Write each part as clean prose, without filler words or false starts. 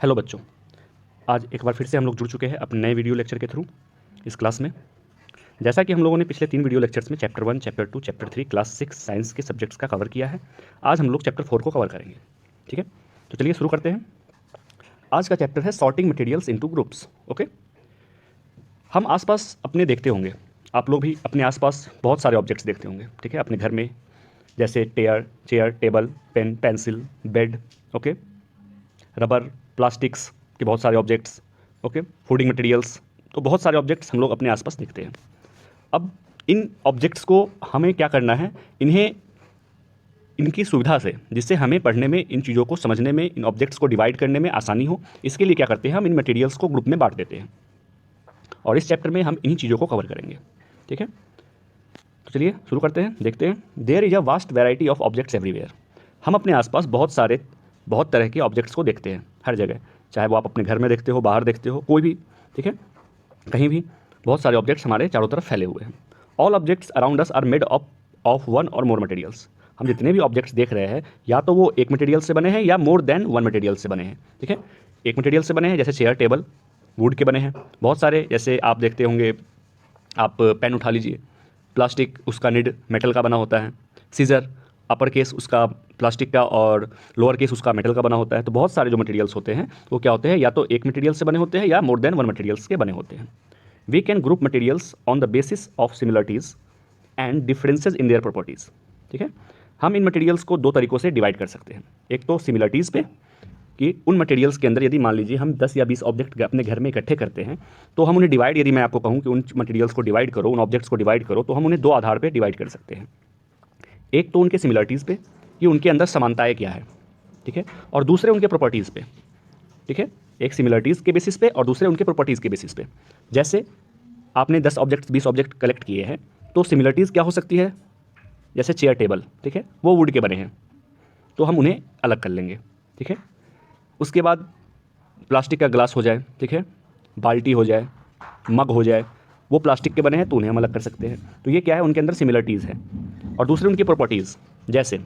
Hello बच्चों, आज एक बार फिर से हम लोग जुड़ चुके हैं अपने नए वीडियो लेक्चर के थ्रू इस क्लास में। जैसा कि हम लोगों ने पिछले 3 वीडियो लेक्चर्स में chapter 1, chapter 2, chapter 3 class 6 science के सब्जेक्ट्स का कवर किया है, आज हम लोग चैप्टर 4 को कवर करेंगे। ठीक है, तो चलिए शुरू करते हैं। आज का चैप्टर है sorting materials into groups. Okay, हम आसपास अपने देखते होंगे, आप लोग भी अपने आसपास बहुत सारे ऑब्जेक्ट्स देखते होंगे। ठीक है, अपने घर में जैसे chair, table, pen, pencil, bed, okay, rubber, plastics के बहुत सारे ऑब्जेक्ट्स, ओके, फूडिंग मटेरियल्स। तो बहुत सारे ऑब्जेक्ट्स हम लोग अपने आसपास देखते हैं। अब इन ऑब्जेक्ट्स को हमें क्या करना है, इन्हें इनकी सुविधा से, जिससे हमें पढ़ने में, इन चीज़ों को समझने में, इन ऑब्जेक्ट्स को डिवाइड करने में आसानी हो, इसके लिए क्या करते हैं, हम इन मटेरियल्स को ग्रुप में बांट देते हैं। और इस चैप्टर में हम इन्हीं चीज़ों को कवर करेंगे। ठीक है, तो चलिए शुरू करते हैं, देखते हैं। There is a vast variety of objects everywhere. हम अपने आसपास बहुत तरह के ऑब्जेक्ट्स को देखते हैं हर जगह, चाहे वो आप अपने घर में देखते हो, बाहर देखते हो, कोई भी। ठीक है, कहीं भी बहुत सारे ऑब्जेक्ट्स हमारे चारों तरफ फैले हुए हैं। All objects around us are made of one or more materials. हम जितने भी ऑब्जेक्ट्स देख रहे हैं, या तो वो एक मटेरियल से बने हैं या मोर देन वन मटेरियल से बने हैं। ठीक है, एक मटेरियल से बने हैं जैसे चेयर, टेबल, वुड के बने हैं। बहुत सारे, जैसे आप देखते होंगे, आप पेन उठा लीजिए, प्लास्टिक, उसका निड मेटल का बना होता है। सीज़र, अपर केस उसका प्लास्टिक का और लोअर केस उसका मेटल का बना होता है। तो बहुत सारे जो मटेरियल्स होते हैं वो क्या होते हैं, या तो एक मटेरियल से बने होते हैं या मोर देन वन मटेरियल्स के बने होते हैं। We can group materials on the basis of similarities and differences in their properties. ठीक है, हम इन मटेरियल्स को 2 तरीक़ों से डिवाइड कर सकते हैं। एक तो सिमिलरिटीज़ पे, कि उन मटेरियल्स के अंदर यदि मान लीजिए हम 10 या 20 ऑब्जेक्ट अपने घर में इकट्ठे करते हैं, तो हम उन्हें डिवाइड, यदि मैं आपको कहूँ कि उन मटेरियल्स को डिवाइड करो, उन ऑब्जेक्ट्स को डिवाइड करो, तो हम उन्हें 2 आधार पे डिवाइड कर सकते हैं। एक तो उनके सिमिलरिटीज़ पे, कि उनके अंदर समानताएं क्या है। ठीक है, और दूसरे उनके प्रॉपर्टीज़ पे। ठीक है, एक सिमिलरिटीज़ के बेसिस पे और दूसरे उनके प्रॉपर्टीज़ के बेसिस पे। जैसे आपने 10 ऑब्जेक्ट, 20 ऑब्जेक्ट कलेक्ट किए हैं, तो सिमिलरिटीज़ क्या हो सकती है, जैसे चेयर, टेबल, ठीक है, वो वुड के बने हैं, तो हम उन्हें अलग कर लेंगे। ठीक है, उसके बाद प्लास्टिक का ग्लास हो जाए, ठीक है, बाल्टी हो जाए, मग हो जाए, वो प्लास्टिक के बने हैं तो उन्हें हम अलग कर सकते हैं। तो ये क्या है, उनके अंदर सिमिलरिटीज़ है। और दूसरे उनकी प्रॉपर्टीज़, जैसे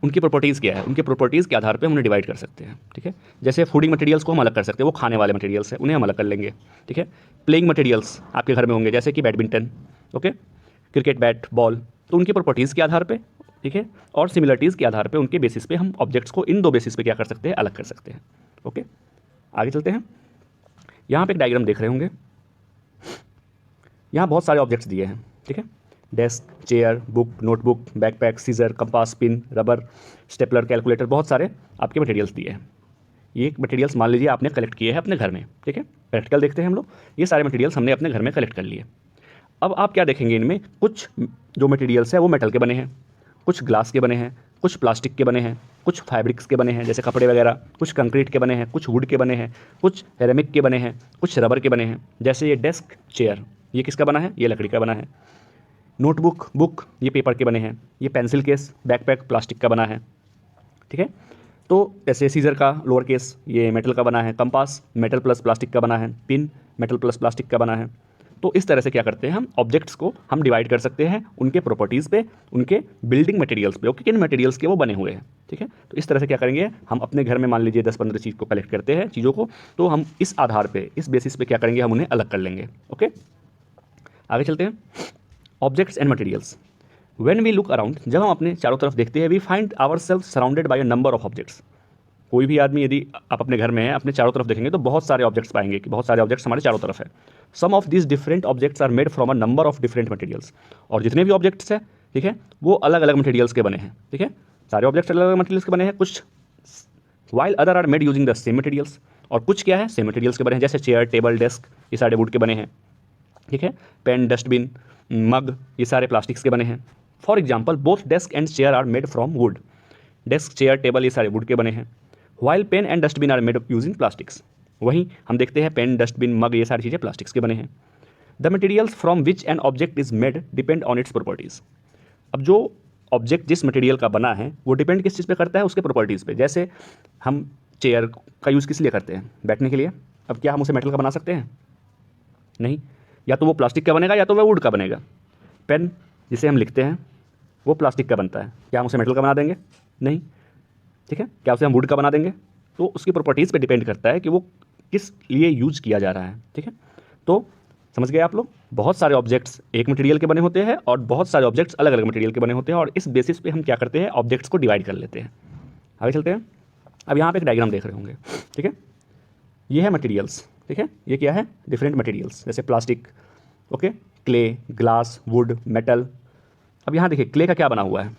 उनकी प्रॉपर्टीज़ क्या है, उनके प्रॉपर्टीज़ के आधार पे हम उन्हें डिवाइड कर सकते हैं। ठीक है, जैसे फूडिंग मटेरियल्स को हम अलग कर सकते हैं, वो खाने वाले मटेरियल्स हैं, उन्हें हम अलग कर लेंगे। ठीक है, प्लेइंग मटेरियल्स आपके घर में होंगे, जैसे कि badminton, okay, cricket bat, ball, तो उनकी प्रॉपर्टीज़ के आधार पे, ठीक है, और सिमिलरिटीज़ के आधार पे, उनके बेसिस पे हम ऑब्जेक्ट्स को इन 2 बेसिस पे क्या कर सकते हैं, अलग कर सकते हैं। ओके, आगे चलते हैं। यहाँ पे एक डायग्राम देख रहे होंगे, यहाँ बहुत सारे ऑब्जेक्ट्स दिए हैं। ठीक है, desk, chair, book, notebook, backpack, scissor, compass, pin, rubber, stapler, calculator, बहुत सारे आपके मटेरियल्स दिए हैं। ये मटेरियल्स मान लीजिए आपने कलेक्ट किए हैं अपने घर में। ठीक है, प्रैक्टिकल देखते हैं हम लोग। ये सारे मटेरियल्स हमने अपने घर में कलेक्ट कर लिए। अब आप क्या देखेंगे, इनमें कुछ जो मटेरियल्स हैं वो मेटल के बने हैं, कुछ ग्लास के बने हैं, कुछ प्लास्टिक के बने हैं, कुछ फैब्रिक्स के बने हैं जैसे कपड़े वगैरह, कुछ कंक्रीट के बने हैं, कुछ वुड के बने हैं, कुछ सिरेमिक के बने हैं, कुछ रबर के बने हैं। जैसे ये डेस्क, चेयर, ये किसका बना है, ये लकड़ी का बना है। नोटबुक, बुक, ये पेपर के बने हैं। ये पेंसिल केस, बैकपैक, प्लास्टिक का बना है। ठीक है, तो ऐसे सीजर का लोअर केस, ये मेटल का बना है। कंपास, मेटल प्लस प्लास्टिक का बना है। पिन, मेटल प्लस प्लास्टिक का बना है। तो इस तरह से क्या करते हैं, हम ऑब्जेक्ट्स को हम डिवाइड कर सकते हैं उनके प्रॉपर्टीज़ पे, उनके बिल्डिंग मटेरियल्स पे, ओके, किन मटेरियल्स के वो बने हुए हैं। ठीक है, तो इस तरह से क्या करेंगे, हम अपने घर में मान लीजिए 10-15 चीज़ को कलेक्ट करते हैं, चीज़ों को, तो हम इस आधार पे, इस बेसिस पे क्या करेंगे, हम उन्हें अलग कर लेंगे। ओके, आगे चलते हैं। Objects and materials. When we look around, जब हम अपने चारों तरफ देखते हैं, we find our self surrounded by a number of objects. कोई भी आदमी, यदि आप अपने घर में हैं, अपने चारों तरफ देखेंगे तो बहुत सारे ऑब्जेक्ट्स पाएंगे, कि बहुत सारे ऑब्जेक्ट्स हमारे चारों तरफ है। Some of this different objects are made from a number of different materials. और जितने भी ऑब्जेक्ट्स हैं, ठीक है, वो अलग अलग मटेरियल्स के बने हैं। ठीक है, सारे ऑब्जेक्ट्स अलग अलग मटेरियल्स के बने हैं। कुछ while other are made using the same materials, और कुछ क्या है, सेम मटेरियल्स के बने हैं, जैसे चेयर, टेबल, डेस्क, ये सारे वुड के बने हैं। ठीक है, पेन, डस्टबिन, मग, ये सारे प्लास्टिक्स के बने हैं। For example, both desk and chair are made from wood. Desk, chair, table, ये सारे वुड के बने हैं। While pen and dustbin are made using plastics. वहीं हम देखते हैं पेन, डस्टबिन, मग, ये सारी चीज़ें प्लास्टिक्स के बने हैं। The materials from which an object is made depend on it's properties. अब जो ऑब्जेक्ट जिस मटेरियल का बना है वो डिपेंड किस चीज़ पे करता है, उसके प्रॉपर्टीज़ पे। जैसे हम चेयर का यूज़ किस लिए करते हैं, बैठने के लिए। अब क्या हम उसे मेटल का बना सकते हैं, नहीं, या तो वो प्लास्टिक का बनेगा या तो वह वुड का बनेगा। पेन जिसे हम लिखते हैं वो प्लास्टिक का बनता है, क्या हम उसे मेटल का बना देंगे, नहीं। ठीक है, क्या उसे हम वुड का बना देंगे, तो उसकी प्रॉपर्टीज़ पे डिपेंड करता है कि वो किस लिए यूज किया जा रहा है, ठीक है। तो समझ गए आप लोग, बहुत सारे ऑब्जेक्ट्स एक मटेरियल के बने होते हैं और बहुत सारे ऑब्जेक्ट्स अलग अलग मटेरियल के बने होते हैं, और इस बेसिस पे हम क्या करते हैं, ऑब्जेक्ट्स को डिवाइड कर लेते हैं। आगे चलते हैं। अब यहाँ पे एक डायग्राम देख रहे होंगे, ठीक है। ये है मटेरियल्स, ठीक है। ये क्या है, डिफरेंट मटेरियल्स, जैसे plastic, okay, clay, glass, would, metal. अब यहाँ देखिए क्ले का क्या बना हुआ है,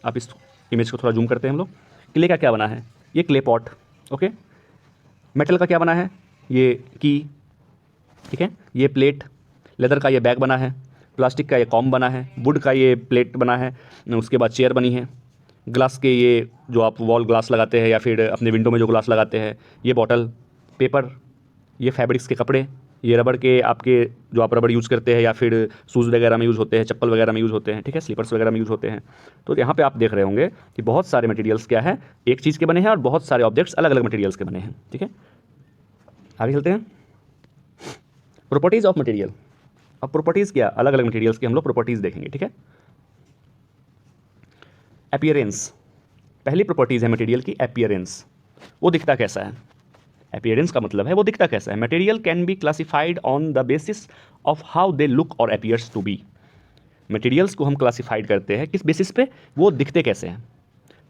आप इस इमेज को थोड़ा जूम करते हैं हम लोग। क्ले का क्या बना है, ये क्ले पॉट, ओके। मेटल का क्या बना है, ये की, ठीक है, ये प्लेट। लेदर का ये बैग बना है। प्लास्टिक का ये कॉम बना है। वुड का ये प्लेट बना है। उसके बाद चेयर बनी है। ग्लास के ये जो आप वॉल ग्लास लगाते हैं या फिर अपने विंडो में जो ग्लास लगाते हैं, ये बॉटल। पेपर, ये फैब्रिक्स के कपड़े। ये रबड़ के आपके जो आप रबड़ यूज़ करते हैं या फिर शूज़ वगैरह में यूज़ होते हैं, चप्पल वगैरह में यूज़ होते हैं, ठीक है, स्लीपर्स वगैरह में यूज़ होते हैं। तो यहाँ पे आप देख रहे होंगे कि बहुत सारे मटेरियल्स क्या है, एक चीज़ के बने हैं और बहुत सारे ऑब्जेक्ट्स अलग अलग मटेरियल्स के बने हैं, ठीक है। आगे चलते हैं। Properties of material. अब प्रॉपर्टीज़ क्या, अलग अलग मटेरियल्स की हम लोग प्रॉपर्टीज़ देखेंगे, ठीक है। अपीयरेंस, पहली प्रॉपर्टीज़ है मटेरियल की अपीयरेंस। वो दिखता कैसा है, अपीयरेंस का मतलब है वो दिखता कैसा है। Material can be classified on the basis of how they look और अपीयर्स टू बी। मटेरियल्स को हम क्लासिफाइड करते हैं किस बेसिस पे, वो दिखते कैसे हैं।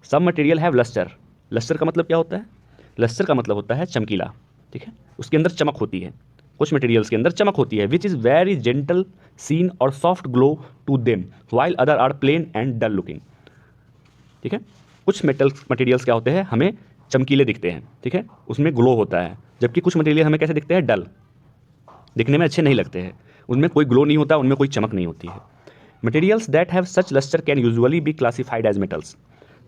सब मटेरियल हैव लस्टर। लस्टर का मतलब क्या होता है, लस्टर का मतलब होता है चमकीला, ठीक है, उसके अंदर चमक होती है। कुछ मटेरियल्स के अंदर चमक होती है, which is very gentle sheen और soft glow to them while other are plain and dull looking, ठीक है। कुछ मटेरियल्स क्या होते हैं, हमें चमकीले दिखते हैं, ठीक है, उसमें ग्लो होता है, जबकि कुछ मटेरियल हमें कैसे दिखते हैं, डल, दिखने में अच्छे नहीं लगते हैं, उनमें कोई ग्लो नहीं होता, उनमें कोई चमक नहीं होती है। Materials that have such lustre can usually be classified as metals.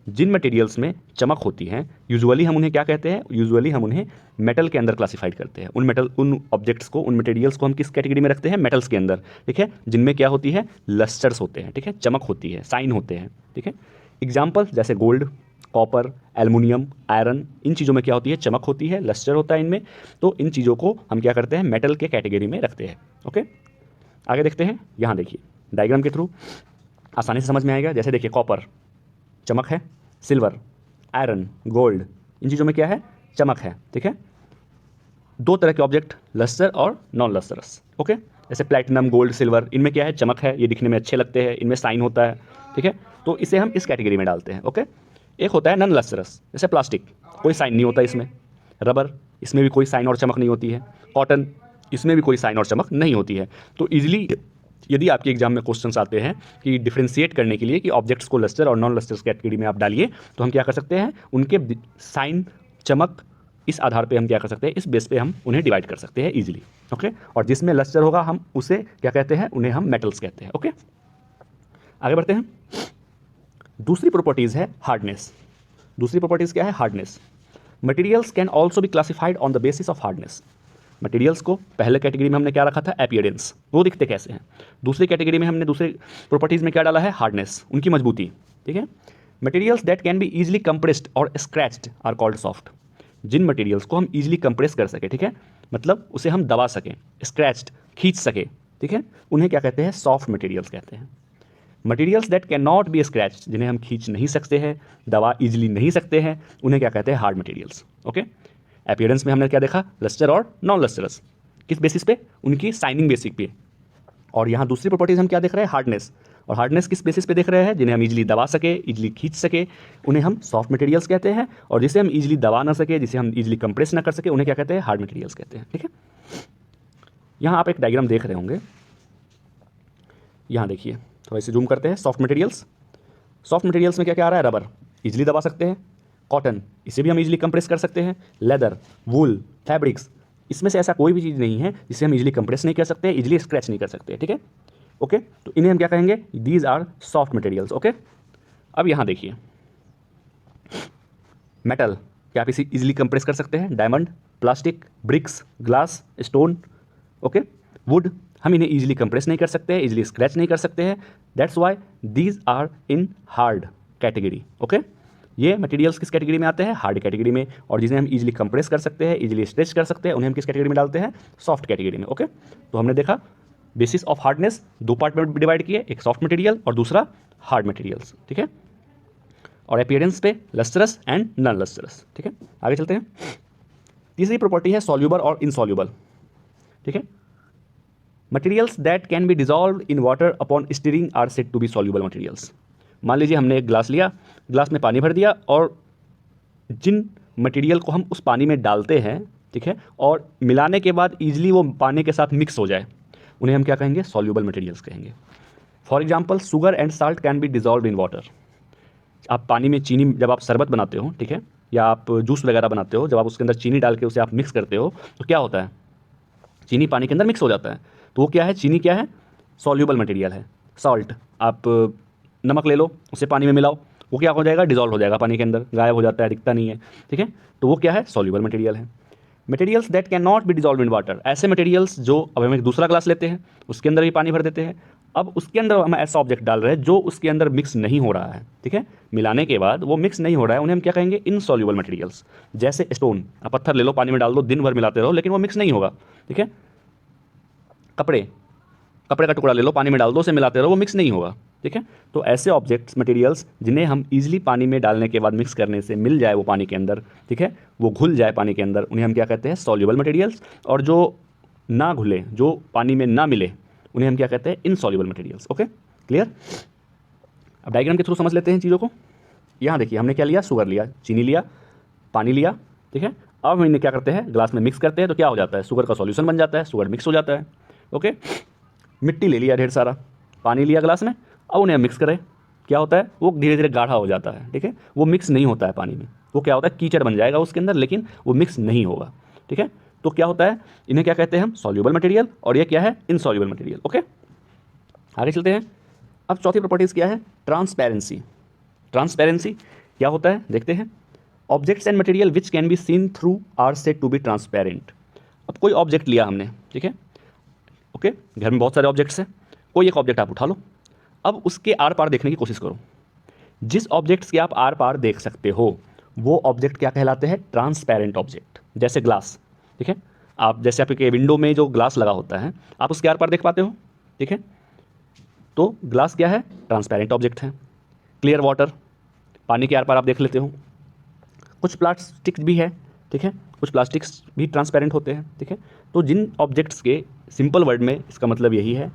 जिन मटेरियल्स में चमक होती है यूजुअली हम उन्हें क्या कहते हैं, यूजुअली हम उन्हें मेटल के अंदर क्लासिफाइड करते हैं। उन ऑब्जेक्ट्स को, उन मटेरियल्स को हम किस कैटेगरी में रखते हैं, मेटल्स के अंदर, ठीक है, जिनमें क्या होती है, लस्टर्स होते हैं, ठीक है, चमक होती है, साइन होते हैं, ठीक है। एग्जाम्पल जैसे गोल्ड, कॉपर, एल्युमिनियम, आयरन, इन चीज़ों में क्या होती है, चमक होती है, लस्टर होता है इनमें। तो इन चीज़ों को हम क्या करते हैं, मेटल के कैटेगरी में रखते हैं, ओके। आगे देखते हैं, यहाँ देखिए डायग्राम के थ्रू आसानी से समझ में आएगा। जैसे देखिए कॉपर चमक है, सिल्वर, आयरन, गोल्ड, इन चीज़ों में क्या है, चमक है, ठीक है। दो तरह के ऑब्जेक्ट, लस्टर और नॉन लस्टरस, ओके। जैसे प्लैटिनम, गोल्ड, सिल्वर, इनमें क्या है, चमक है, ये दिखने में अच्छे लगते हैं, इनमें साइन होता है, ठीक है। तो इसे हम इस कैटेगरी में डालते हैं, ओके। एक होता है नॉन लस्टरस, जैसे प्लास्टिक, कोई साइन नहीं होता इसमें। रबर, इसमें भी कोई साइन और चमक नहीं होती है। कॉटन, इसमें भी कोई साइन और चमक नहीं होती है। तो ईजिली यदि आपके एग्जाम में क्वेश्चंस आते हैं कि डिफ्रेंशिएट करने के लिए कि ऑब्जेक्ट्स को लस्टर और नॉन लस्टर्स कैटेगरी में आप डालिए, तो हम क्या कर सकते हैं, उनके साइन, चमक, इस आधार पे हम क्या कर सकते हैं, इस बेस पे हम उन्हें डिवाइड कर सकते हैं इजीली, ओके। और जिसमें लस्टर होगा हम उसे क्या कहते हैं, उन्हें हम मेटल्स कहते हैं, ओके। आगे बढ़ते हैं। दूसरी प्रॉपर्टीज है हार्डनेस। दूसरी प्रॉपर्टीज क्या है, hardness. Materials can also be classified on the basis of hardness. Materials को पहले कैटेगरी में हमने क्या रखा था, अपीयरेंस, वो दिखते कैसे हैं। दूसरी कैटेगरी में हमने दूसरे प्रॉपर्टीज में क्या डाला है, हार्डनेस, उनकी मजबूती, ठीक है। Materials that can be easily compressed और स्क्रैच्ड आर कॉल्ड सॉफ्ट। जिन मटेरियल्स को हम इजीली कंप्रेस कर सके, ठीक है, मतलब उसे हम दबा सकें, स्क्रैच्ड, खींच सके, ठीक है, उन्हें क्या कहते हैं, सॉफ्ट मटेरियल्स कहते हैं। Materials that can not B scratched, जिन्हें हम खींच नहीं सकते हैं, दबा इजीली नहीं सकते हैं, उन्हें क्या कहते हैं, हार्ड मटेरियल्स, ओके। अपीयरेंस में हमने क्या देखा, लस्टर और नॉन लस्टरस, किस बेसिस पे, उनकी साइनिंग बेसिक पे। और यहाँ दूसरी प्रॉपर्टीज हम क्या देख रहे हैं, हार्डनेस। और हार्डनेस किस बेसिस पे देख रहे हैं, जिन्हें हम इजीली दबा सके, इजीली खींच सके, उन्हें हम सॉफ्ट मटेरियल्स कहते हैं। और जिसे हम इजीली दबा ना सके, जिसे हम इजीली कंप्रेस ना कर सके, उन्हें क्या कहते हैं, हार्ड मटेरियल्स कहते हैं, ठीक है। यहाँ आप एक डायग्राम देख रहे होंगे, यहाँ देखिए, थोड़ा इसे जूम करते हैं। सॉफ्ट मटेरियल्स, सॉफ्ट मटेरियल्स में क्या क्या आ रहा है, रबर, इजीली दबा सकते हैं। कॉटन, इसे भी हम इजीली कंप्रेस कर सकते हैं। लेदर, वूल, फैब्रिक्स, इसमें से ऐसा कोई भी चीज़ नहीं है जिसे हम इजीली कंप्रेस नहीं कर सकते, इजीली स्क्रैच नहीं कर सकते, ठीक है, ओके। तो इन्हें हम क्या कहेंगे, these are soft materials, okay. अब यहाँ देखिए मेटल, क्या आप इसे इजीली कंप्रेस कर सकते हैं, diamond, plastic, bricks, glass, stone, okay. Wood, हम इन्हें इजीली कंप्रेस नहीं कर सकते हैं, इजीली स्क्रैच नहीं कर सकते हैं, that's why these are in hard category, okay. ये मटेरियल्स किस कैटेगरी में आते हैं, हार्ड कैटेगरी में। और जिन्हें हम इजीली कंप्रेस कर सकते हैं, इजीली स्ट्रेच कर सकते हैं, उन्हें हम किस कैटेगरी में डालते हैं, सॉफ्ट कैटेगरी में, ओके। तो हमने देखा बेसिस ऑफ हार्डनेस, दो पार्ट में डिवाइड किए, एक सॉफ्ट मटेरियल और दूसरा हार्ड मटेरियल्स, ठीक है। और अपीयरेंस पे लस्टरस एंड नॉन लस्टरस। ठीक है, आगे चलते हैं। तीसरी प्रॉपर्टी है सॉल्यूबल और इनसॉल्यूबल। ठीक है, materials that can be dissolve in water upon stirring are said to be soluble materials. मान लीजिए हमने एक ग्लास लिया, ग्लास में पानी भर दिया, और जिन मटेरियल को हम उस पानी में डालते हैं, ठीक है, और मिलाने के बाद ईजिली वो पानी के साथ मिक्स हो जाए, उन्हें हम क्या कहेंगे? सॉल्यूबल मटेरियल्स कहेंगे। For example, sugar and salt can be dissolve in water. आप पानी में चीनी, जब आप शरबत बनाते हो, ठीक है, या आप जूस वगैरह बनाते हो, जब आप उसके अंदर चीनी डाल के उसे आप मिक्स करते हो, तो क्या होता है? चीनी पानी के अंदर मिक्स हो जाता है। तो वो क्या है? चीनी क्या है? सॉल्यूबल मटेरियल है। सॉल्ट, आप नमक ले लो, उसे पानी में मिलाओ, वो क्या हो जाएगा? डिजॉल्व हो जाएगा पानी के अंदर, गायब हो जाता है, दिखता नहीं है। ठीक है, तो वो क्या है? सॉल्यूबल मटेरियल है। Materials that can not B dissolve in water, ऐसे मटेरियल्स जो, अब हम एक दूसरा ग्लास लेते हैं, उसके अंदर भी पानी भर देते हैं, अब उसके अंदर हम ऐसा ऑब्जेक्ट डाल रहे हैं जो उसके अंदर मिक्स नहीं हो रहा है। ठीक है, मिलाने के बाद वो मिक्स नहीं हो रहा है, उन्हें हम क्या कहेंगे? Insoluble materials. जैसे स्टोन, आप पत्थर ले लो, पानी में डाल दो, दिन भर मिलाते रहो, लेकिन वो मिक्स नहीं होगा। ठीक है, कपड़े का टुकड़ा ले लो, पानी में डाल दो, उसे मिलाते रहो, वो मिक्स नहीं होगा। ठीक है, तो ऐसे ऑब्जेक्ट्स, मटेरियल्स जिन्हें हम इजीली पानी में डालने के बाद मिक्स करने से मिल जाए वो पानी के अंदर, ठीक है, वो घुल जाए पानी के अंदर, उन्हें हम क्या कहते हैं? Soluble materials. और जो ना घुले, जो पानी में ना मिले, उन्हें हम क्या कहते हैं? Insoluble materials. Okay, clear? अब डायग्राम के थ्रू समझ लेते हैं चीज़ों को। यहाँ देखिए, हमने क्या लिया? शुगर लिया, चीनी लिया, पानी लिया। ठीक है, अब हम इन्हें क्या करते हैं? ग्लास में मिक्स करते हैं, तो क्या हो जाता है? शुगर का सॉल्यूशन बन जाता है, शुगर मिक्स हो जाता है। ओके, मिट्टी ले लिया ढेर सारा, पानी लिया ग्लास में, अब उन्हें मिक्स करें, क्या होता है? वो धीरे धीरे गाढ़ा हो जाता है। ठीक है, वो मिक्स नहीं होता है पानी में, वो क्या होता है? कीचड़ बन जाएगा उसके अंदर, लेकिन वो मिक्स नहीं होगा। ठीक है, तो क्या होता है? इन्हें क्या कहते हैं हम? सॉल्यूबल मटेरियल, और ये क्या है? Insoluble material. ओके, आगे चलते हैं। अब चौथी प्रॉपर्टीज़ क्या है? ट्रांसपेरेंसी। ट्रांसपेरेंसी क्या होता है? देखते हैं। Objects and material which can be seen through are said to be transparent. अब कोई ऑब्जेक्ट लिया हमने, ठीक है, ओके, घर में बहुत सारे ऑब्जेक्ट्स हैं, कोई एक ऑब्जेक्ट आप उठा लो, अब उसके आर पार देखने की कोशिश करो। जिस ऑब्जेक्ट्स के आप आर पार देख सकते हो, वो ऑब्जेक्ट क्या कहलाते हैं? Transparent object. जैसे ग्लास, ठीक है, आप जैसे आपके विंडो में जो ग्लास लगा होता है, आप उसके आर पार देख पाते हो। ठीक है, तो ग्लास क्या है? ट्रांसपेरेंट ऑब्जेक्ट है। क्लियर वाटर, पानी के आर पार आप देख लेते हो। कुछ प्लास्टिक भी है, ठीक है, कुछ प्लास्टिक्स भी ट्रांसपेरेंट होते हैं। ठीक है, तो जिन ऑब्जेक्ट्स के, सिंपल वर्ड में इसका मतलब यही है,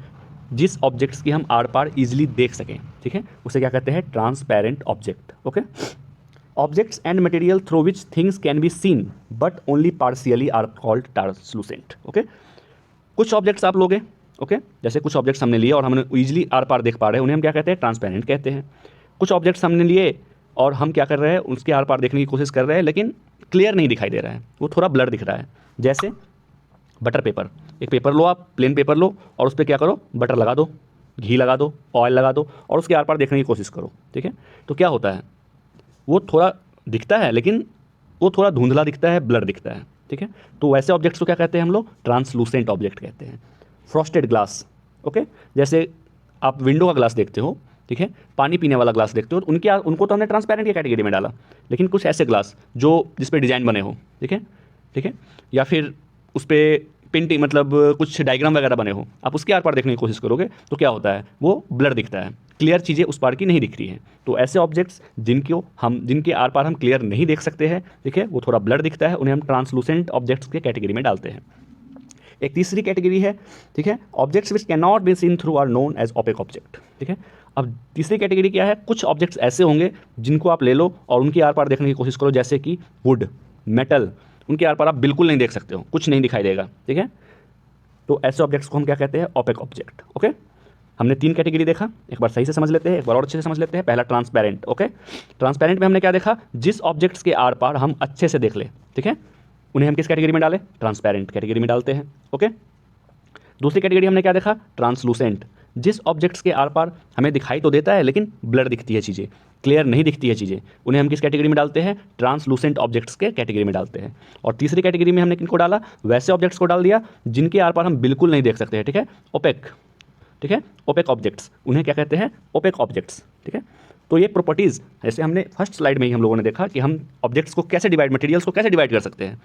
जिस ऑब्जेक्ट्स की हम आर पार इजीली देख सकें, ठीक है, उसे क्या कहते हैं? Transparent object. Okay, objects and material through which things can be seen but only partially are called translucent. Okay, कुछ ऑब्जेक्ट्स आप लोगे, ओके, जैसे कुछ ऑब्जेक्ट्स हमने लिए और हमने ईजिली आर पार देख पा रहे हैं, उन्हें हम क्या कहते हैं? ट्रांसपेरेंट कहते हैं। कुछ ऑब्जेक्ट्स हमने लिए और हम क्या कर रहे हैं? उसके आर पार देखने की कोशिश कर रहे हैं, लेकिन क्लियर नहीं दिखाई दे रहा है, वो थोड़ा ब्लर दिख रहा है। जैसे बटर पेपर, एक पेपर लो, आप प्लेन पेपर लो और उस पर क्या करो? बटर लगा दो, घी लगा दो, ऑयल लगा दो, और उसके आर पार देखने की कोशिश करो। ठीक है, तो क्या होता है? वो थोड़ा दिखता है, लेकिन वो थोड़ा धुंधला दिखता है, ब्लर दिखता है। ठीक है, तो वैसे ऑब्जेक्ट्स को क्या कहते हैं हम लोग? ट्रांसलूसेंट ऑब्जेक्ट कहते हैं। फ्रॉस्टेड ग्लास, ओके, जैसे आप विंडो का ग्लास देखते हो, ठीक है, पानी पीने वाला ग्लास देखते हो, उनको तो हमने ट्रांसपेरेंट की कैटेगरी में डाला, लेकिन कुछ ऐसे ग्लास जो जिस पे डिज़ाइन बने हो, ठीक है, ठीक है, या फिर उस पर पेंटिंग, मतलब कुछ डायग्राम वगैरह बने हो, आप उसके आर पार देखने की कोशिश करोगे तो क्या होता है? वो ब्लर दिखता है, क्लियर चीज़ें उस पार की नहीं दिख रही हैं। तो ऐसे ऑब्जेक्ट्स जिनके आर पार हम क्लियर नहीं देख सकते हैं, ठीक है, वो थोड़ा ब्लर दिखता है, उन्हें हम ट्रांसलूसेंट ऑब्जेक्ट्स के कैटेगरी में डालते हैं। एक तीसरी कैटेगरी है, ठीक है, objects which can not be seen through are known as opaque object. ठीक है, अब तीसरी कैटेगरी क्या है? कुछ ऑब्जेक्ट्स ऐसे होंगे जिनको आप ले लो और उनके आर पार देखने की कोशिश करो, जैसे कि वुड, मेटल, उनके आर पार आप बिल्कुल नहीं देख सकते हो, कुछ नहीं दिखाई देगा। ठीक है, तो ऐसे ऑब्जेक्ट्स को हम क्या कहते हैं? Opaque object. ओके, हमने 3 कैटेगरी देखा, एक बार सही से समझ लेते हैं, एक बार और अच्छे से समझ लेते हैं। पहला ट्रांसपेरेंट। ओके, ट्रांसपेरेंट में हमने क्या देखा? जिस ऑब्जेक्ट्स के आर पार हम अच्छे से देख ले, ठीक है, उन्हें हम किस कैटेगरी में डालें? ट्रांसपेरेंट कैटेगरी में डालते हैं। ओके, दूसरी कैटेगरी हमने क्या देखा? ट्रांसलूसेंट। जिस ऑब्जेक्ट्स के आर पार हमें दिखाई तो देता है, लेकिन ब्लर दिखती है चीज़ें, क्लियर नहीं दिखती है चीज़ें, उन्हें हम किस कैटेगरी में डालते हैं? ट्रांसलूसेंट ऑब्जेक्ट्स के कैटेगरी में डालते हैं। और तीसरी कैटेगरी में हमने किनको डाला? वैसे ऑब्जेक्ट्स को डाल दिया जिनके आर पार हम बिल्कुल नहीं देख सकते हैं। ठीक है, ओपेक। ठीक है, ओपेक ऑब्जेक्ट्स, उन्हें क्या कहते हैं? Opaque objects. ठीक है, तो ये प्रॉपर्टीज़, जैसे हमने फर्स्ट स्लाइड में ही हम लोगों ने देखा कि हम ऑब्जेक्ट्स को कैसे डिवाइड, मटेरियल्स को कैसे डिवाइड कर सकते हैं।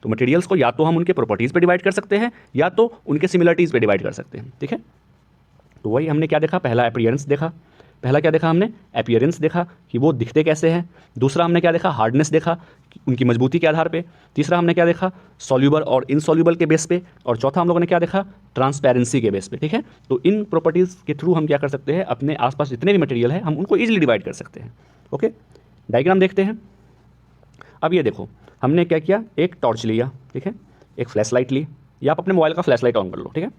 तो मटेरियल्स को या तो हम उनके प्रॉपर्टीज़ पे डिवाइड कर सकते हैं, या तो उनके सिमिलरिटीज़ पे डिवाइड कर सकते हैं। ठीक है, तो वही हमने क्या देखा? पहला अपीयरेंस देखा, पहला क्या देखा हमने, अपीयरेंस देखा कि वो दिखते कैसे हैं। दूसरा हमने क्या देखा, हार्डनेस देखा कि उनकी मजबूती के आधार पे। तीसरा हमने क्या देखा, सॉल्यूबल और इनसॉल्यूबल के बेस पे। और चौथा हम लोगों ने क्या देखा, ट्रांसपेरेंसी के बेस पे। ठीक है, तो इन प्रॉपर्टीज़ के थ्रू हम क्या कर सकते हैं, अपने आसपास जितने भी मटेरियल है हम उनको ईजिली डिवाइड कर सकते हैं। ओके, डायग्राम देखते हैं। अब ये देखो, हमने क्या किया, एक टॉर्च लिया, ठीक है, एक फ्लैश लाइट ली, या आप अपने मोबाइल का फ्लैश लाइट ऑन कर लो। ठीक है,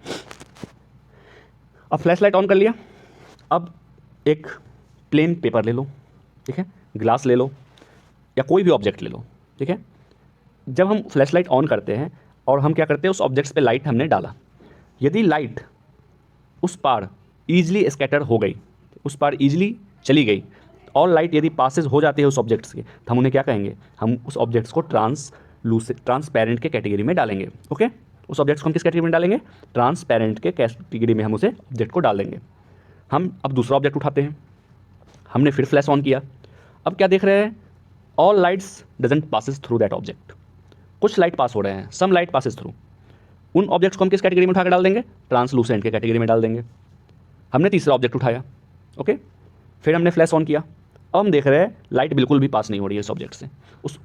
अब फ्लैश लाइट ऑन कर लिया। अब एक प्लेन पेपर ले लो, ठीक है, ग्लास ले लो, या कोई भी ऑब्जेक्ट ले लो। ठीक है, जब हम फ्लैश लाइट ऑन करते हैं और हम क्या करते हैं, उस ऑब्जेक्ट्स पे लाइट हमने डाला, यदि लाइट उस पार ईजिली स्कैटर हो गई, उस पार ईजिली चली गई, और लाइट यदि पासेज हो जाती है उस ऑब्जेक्ट्स के, तो हम उन्हें क्या कहेंगे, हम उस ऑब्जेक्ट्स को ट्रांसपेरेंट के कैटेगरी में डालेंगे। ओके, उस ऑब्जेक्ट्स को हम किस कैटेगरी में डालेंगे, ट्रांसपेरेंट के कैटेगरी में हम उसे ऑब्जेक्ट को डाल देंगे। हम अब दूसरा ऑब्जेक्ट उठाते हैं, हमने फिर फ्लैश ऑन किया। अब क्या देख रहे हैं, all lights doesn't passes through that object, कुछ लाइट पास हो रहे हैं, सम लाइट पासेस थ्रू। उन ऑब्जेक्ट्स को हम किस कैटेगरी में उठा कर डाल देंगे, ट्रांसलूसेंट के कैटेगरी में डाल देंगे। हमने तीसरा ऑब्जेक्ट उठाया, ओके, फिर हमने फ्लैश ऑन किया। अब हम देख रहे हैं लाइट बिल्कुल भी पास नहीं हो रही है इस ऑब्जेक्ट से।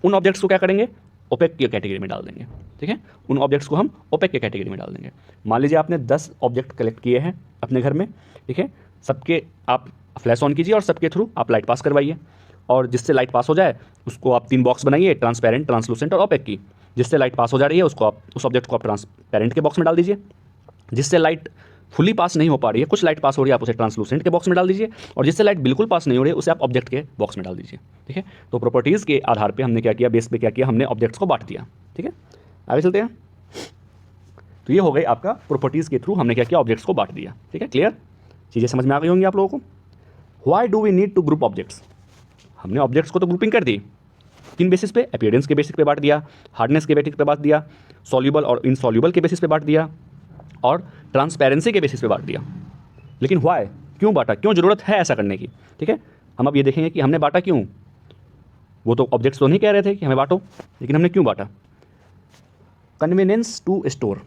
उन ऑब्जेक्ट्स को क्या करेंगे, ओपेक की कैटेगरी में डाल देंगे। ठीक है, उन ऑब्जेक्ट्स को हम ओपेक के कैटेगरी में डाल देंगे। मान लीजिए आपने 10 ऑब्जेक्ट कलेक्ट किए हैं अपने घर में, ठीक है, सबके आप फ्लैश ऑन कीजिए और सबके थ्रू आप लाइट पास करवाइए, और जिससे लाइट पास हो जाए उसको आप 3 बॉक्स बनाइए, ट्रांसपेरेंट, ट्रांसलूसेंट और ओपेक की। जिससे लाइट पास हो जा रही है उसको आप, उस ऑब्जेक्ट को आप ट्रांसपेरेंट के बॉक्स में डाल दीजिए। जिससे लाइट फुली पास नहीं हो पा रही है, कुछ लाइट पास हो रही है, आप उसे ट्रांसलूसेंट के बॉक्स में डाल दीजिए, और जिससे लाइट बिल्कुल पास नहीं हो रही है उसे आप ऑब्जेक्ट के बॉक्स में डाल दीजिए। ठीक है, तो प्रॉपर्टीज़ के आधार पे हमने क्या किया, बेस पे क्या किया, हमने ऑब्जेक्ट्स को बांट दिया। ठीक है, आगे चलते हैं। तो ये हो गई आपका प्रॉपर्टीज़ के थ्रू हमने क्या किया, ऑब्जेक्ट्स को बांट दिया। ठीक है, क्लियर, चीज़ें समझ में आ गई होंगी आप लोगों को। Why do we need to group objects, हमने ऑब्जेक्ट्स को तो ग्रुपिंग कर दी, किन बेसिस पे, अपीयरेंस के बेसिस पे बांट दिया, हार्डनेस के बेसिस पे बांट दिया, सॉल्यूबल और इनसॉल्यूबल के बेसिस पे बांट दिया, और ट्रांसपेरेंसी के बेसिस पे बांट दिया। लेकिन व्हाई, क्यों बांटा, क्यों ज़रूरत है ऐसा करने की। ठीक है, हम अब ये देखेंगे कि हमने बांटा क्यों। वो तो ऑब्जेक्ट्स तो नहीं कह रहे थे कि हमें बांटो, लेकिन हमने क्यों बांटा। कन्वीनियंस टू स्टोर,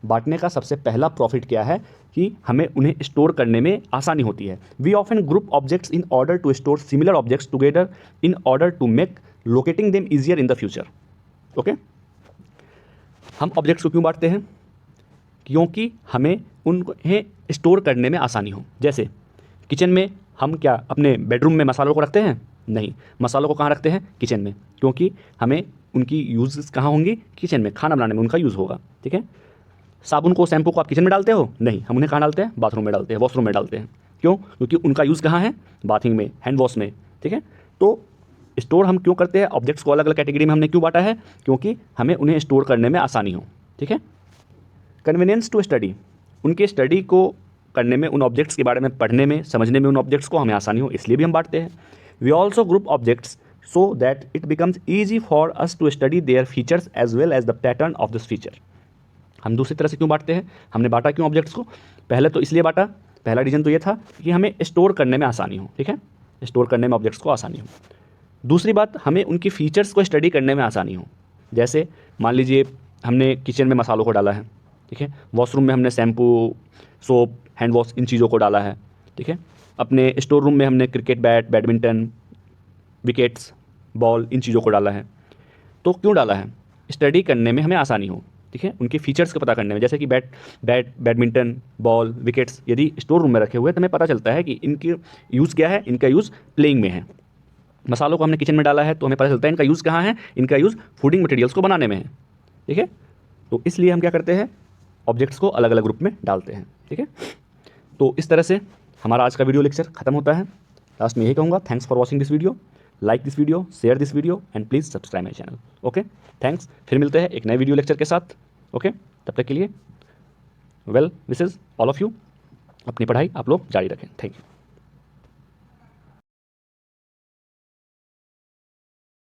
बांटने का सबसे पहला प्रॉफिट क्या है कि हमें उन्हें स्टोर करने में आसानी होती है। We often group objects in order to store similar objects together in order to make locating them easier in the future. Okay, हम ऑब्जेक्ट्स को क्यों बांटते हैं, क्योंकि हमें उन्हें स्टोर करने में आसानी हो। जैसे किचन में हम क्या अपने बेडरूम में मसालों को रखते हैं, नहीं, मसालों को कहाँ रखते हैं, किचन में, क्योंकि हमें उनकी यूज़ कहाँ होंगी, किचन में, खाना बनाने में उनका यूज़ होगा। ठीक है, साबुन को, शैम्पू को आप किचन में डालते हो, नहीं, हम उन्हें कहाँ डालते हैं, बाथरूम में डालते हैं, वॉशरूम में डालते हैं। क्यों, क्योंकि उनका यूज़ कहाँ है, बाथिंग में, हैंड वॉश में। ठीक है, तो स्टोर हम क्यों करते हैं, ऑब्जेक्ट्स को अलग अलग कैटेगरी में हमने क्यों बांटा है, क्योंकि हमें उन्हें स्टोर करने में आसानी हो। ठीक है, कन्वीनियंस टू स्टडी, उनके स्टडी को करने में, उन ऑब्जेक्ट्स के बारे में पढ़ने में, समझने में उन ऑब्जेक्ट्स को हमें आसानी हो, इसलिए भी हम बांटते हैं। We also group objects so that it becomes easy for us to study their features as well as the pattern of this feature. हम दूसरी तरह से क्यों बांटते हैं, हमने बांटा क्यों ऑब्जेक्ट्स को, पहले तो इसलिए बांटा, पहला रीज़न तो ये था कि हमें स्टोर करने में आसानी हो। ठीक है, स्टोर करने में ऑब्जेक्ट्स को आसानी हो। दूसरी बात, हमें उनकी फीचर्स को स्टडी करने में आसानी हो। जैसे मान लीजिए हमने किचन में मसालों को डाला है, ठीक है, वॉशरूम में हमने शैम्पू, सोप, हैंड वॉश, इन चीज़ों को डाला है। ठीक है, अपने स्टोर रूम में हमने cricket bat, badminton, wickets, ball, इन चीज़ों को डाला है। तो क्यों डाला है, स्टडी करने में हमें आसानी हो। ठीक है, उनके फीचर्स को पता करने में, जैसे कि बैडमिंटन, बॉल, विकेट्स यदि स्टोर रूम में रखे हुए तो हमें पता चलता है कि इनकी यूज़ क्या है, इनका यूज़ प्लेइंग में है। मसालों को हमने किचन में डाला है तो हमें पता चलता है इनका यूज़ कहाँ है, इनका यूज़ फूडिंग मटेरियल्स को बनाने में है। ठीक है, तो इसलिए हम क्या करते हैं, ऑब्जेक्ट्स को अलग अलग ग्रुप में डालते हैं। ठीक है, तो इस तरह से हमारा आज का वीडियो लेक्चर खत्म होता है। लास्ट में यही कहूँगा, thanks for watching this video, like this video, share this video and please subscribe my channel. Okay, thanks, फिर मिलते हैं एक नए वीडियो लेक्चर के साथ। ओके, तब तक के लिए well wishes all of you, अपनी पढ़ाई आप लोग जारी रखें। Thank you.